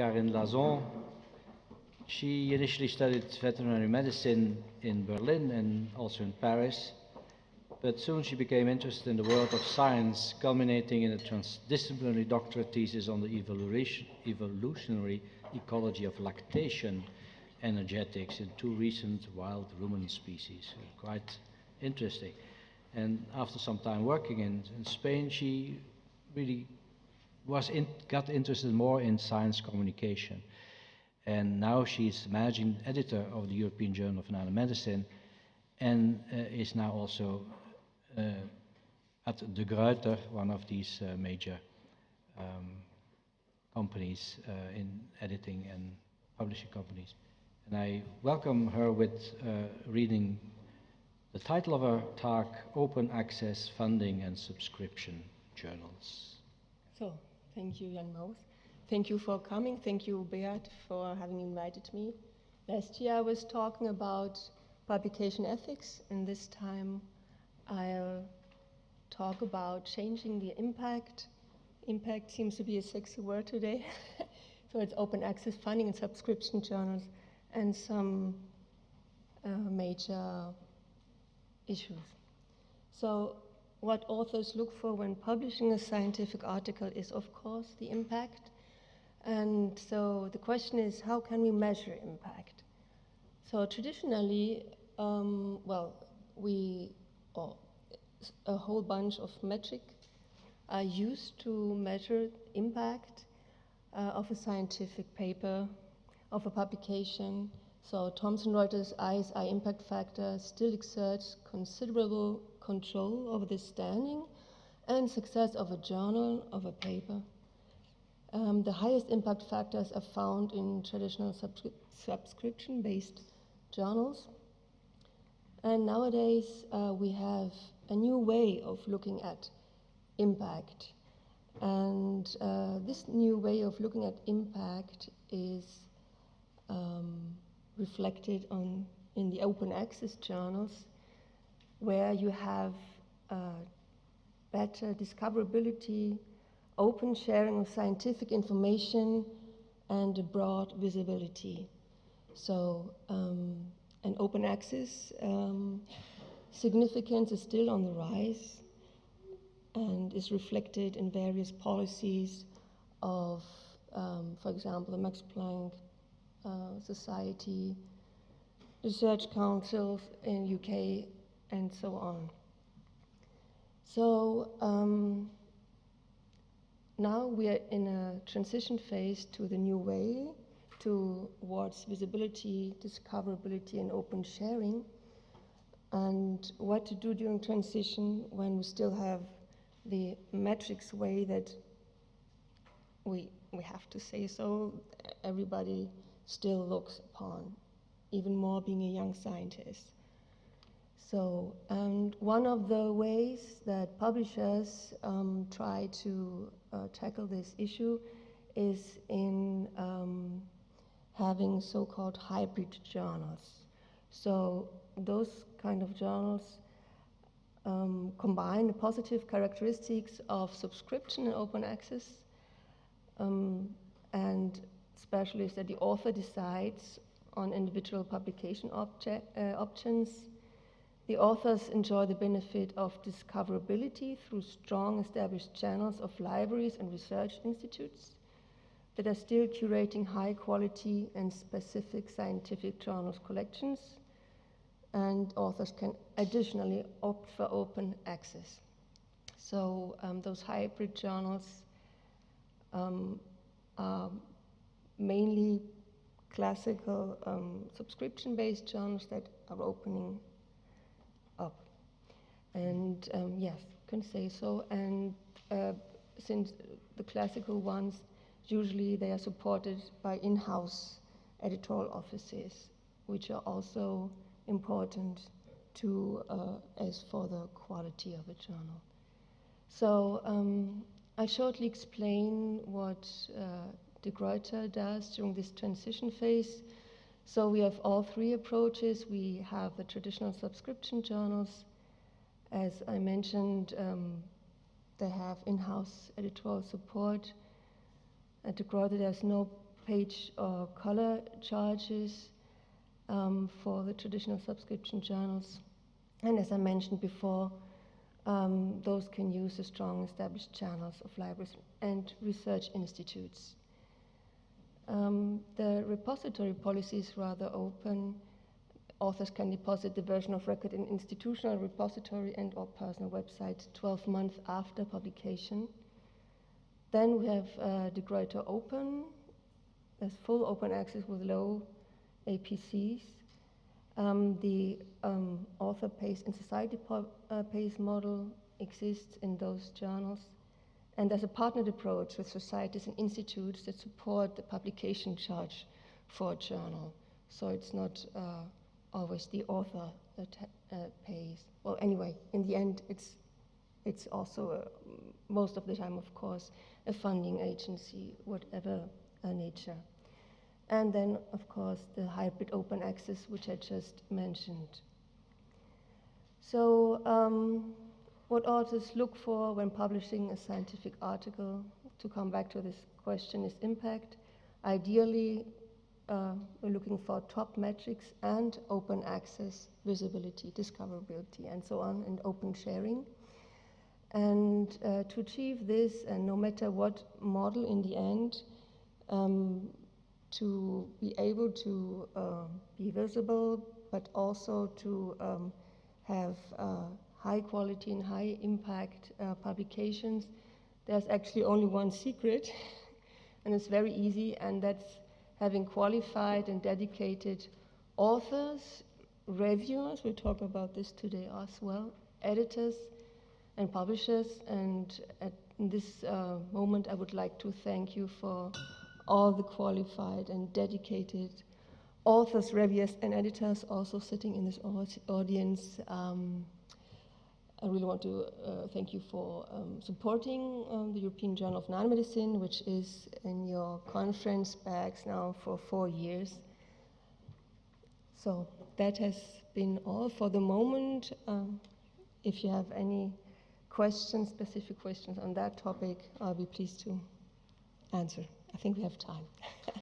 Karin Lason. She initially studied veterinary medicine in Berlin and also in Paris, but soon she became interested in the world of science, culminating in a transdisciplinary doctorate thesis on the evolutionary ecology of lactation energetics in two recent wild ruminant species. Quite interesting. And after some time working in Spain, she really got interested more in science communication. And now she's managing editor of the European Journal of Nanomedicine and is now also at the Gruyter, one of these major companies in editing and publishing companies. And I welcome her with reading the title of her talk, Open Access Funding and Subscription Journals. So, thank you, Jan Mous. Thank you for coming. Thank you, Beat, for having invited me. Last year I was talking about publication ethics, and this time I'll talk about changing the impact. Impact seems to be a sexy word today. So it's open access funding and subscription journals and some major issues. So what authors look for when publishing a scientific article is, of course, the impact. And so the question is, how can we measure impact? So traditionally, a whole bunch of metrics are used to measure impact of a scientific paper, of a publication. So Thomson Reuters ISI impact factor still exerts considerable control over the standing and success of a journal, of a paper. The highest impact factors are found in traditional subscription-based journals. And nowadays, we have a new way of looking at impact. And this new way of looking at impact is reflected in the open access journals, where you have better discoverability, open sharing of scientific information, and a broad visibility. So, an open access significance is still on the rise and is reflected in various policies of, for example, the Max Planck Society, research councils in UK, and so on. So now we are in a transition phase to the new way, towards visibility, discoverability, and open sharing. And what to do during transition when we still have the metrics way that we have to say so, everybody still looks upon, even more being a young scientist. So, and one of the ways that publishers try to tackle this issue is in having so-called hybrid journals. So those kind of journals combine the positive characteristics of subscription and open access, and especially is that the author decides on individual publication options. The authors enjoy the benefit of discoverability through strong established channels of libraries and research institutes that are still curating high quality and specific scientific journals collections, and authors can additionally opt for open access. So those hybrid journals are mainly classical subscription-based journals that are opening up. And yes, can say so. And since the classical ones, usually they are supported by in-house editorial offices, which are also important to as for the quality of a journal. So I'll shortly explain what de Gruyter does during this transition phase. So we have all three approaches. We have the traditional subscription journals. As I mentioned, they have in-house editorial support. At de Gruyter, there's no page or color charges for the traditional subscription journals. And as I mentioned before, those can use the strong established channels of libraries and research institutes. The repository policy is rather open. Authors can deposit the version of record in institutional repository and or personal websites 12 months after publication. Then we have the Gruyter Open. There's full open access with low APCs. The author pays and society pays model exists in those journals. And there's a partnered approach with societies and institutes that support the publication charge for a journal. So it's not always the author that pays. Well, anyway, in the end, it's also, most of the time, of course, a funding agency, whatever nature. And then, of course, the hybrid open access, which I just mentioned. So, what authors look for when publishing a scientific article, to come back to this question, is impact. Ideally, we're looking for top metrics and open access, visibility, discoverability, and so on, and open sharing. And to achieve this, and no matter what model in the end, to be able to be visible, but also to have high quality and high impact publications, there's actually only one secret, and it's very easy, and that's having qualified and dedicated authors, reviewers, we'll talk about this today as well, editors and publishers. And at this moment, I would like to thank you for all the qualified and dedicated authors, reviewers, and editors also sitting in this audience. I really want to thank you for supporting the European Journal of Nanomedicine, which is in your conference bags now for 4 years. So that has been all for the moment. If you have any questions, specific questions on that topic, I'll be pleased to answer. I think we have time.